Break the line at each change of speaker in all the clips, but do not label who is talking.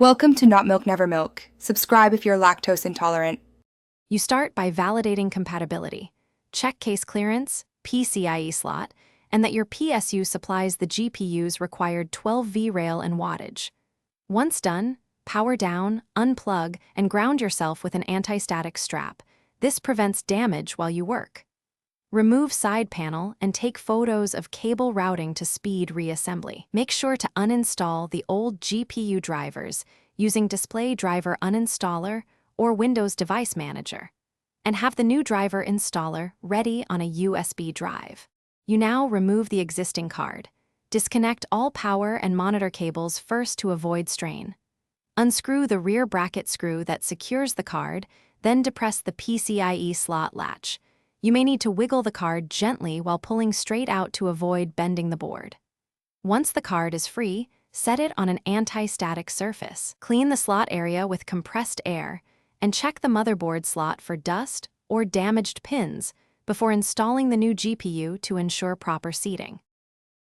Welcome to Not Milk Never Milk. Subscribe if you're lactose intolerant.
You start by validating compatibility. Check case clearance, PCIe slot, and that your PSU supplies the GPU's required 12 VRAIL and wattage. Once done, power down, unplug, and ground yourself with an anti-static strap. This prevents damage while you work. Remove side panel and take photos of cable routing to speed reassembly. Make sure to uninstall the old GPU drivers using Display Driver Uninstaller or Windows Device Manager, and have the new driver installer ready on a USB drive. You now remove the existing card. Disconnect all power and monitor cables first to avoid strain. Unscrew the rear bracket screw that secures the card, then depress the PCIe slot latch. You may need to wiggle the card gently while pulling straight out to avoid bending the board. Once the card is free, set it on an anti-static surface. Clean the slot area with compressed air and check the motherboard slot for dust or damaged pins before installing the new GPU to ensure proper seating.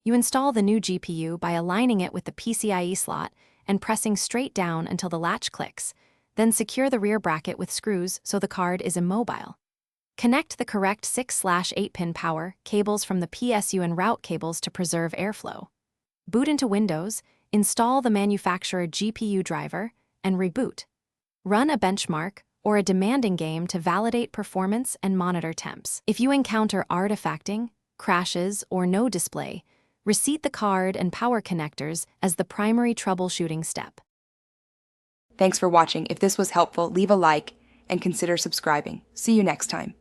You install the new GPU by aligning it with the PCIe slot and pressing straight down until the latch clicks, then secure the rear bracket with screws so the card is immobile. Connect the correct 6/8-pin power cables from the PSU and route cables to preserve airflow. Boot into Windows, install the manufacturer GPU driver, and reboot. Run a benchmark or a demanding game to validate performance and monitor temps. If you encounter artifacting, crashes, or no display, reseat the card and power connectors as the primary troubleshooting step.
Thanks for watching. If this was helpful, leave a like and consider subscribing. See you next time.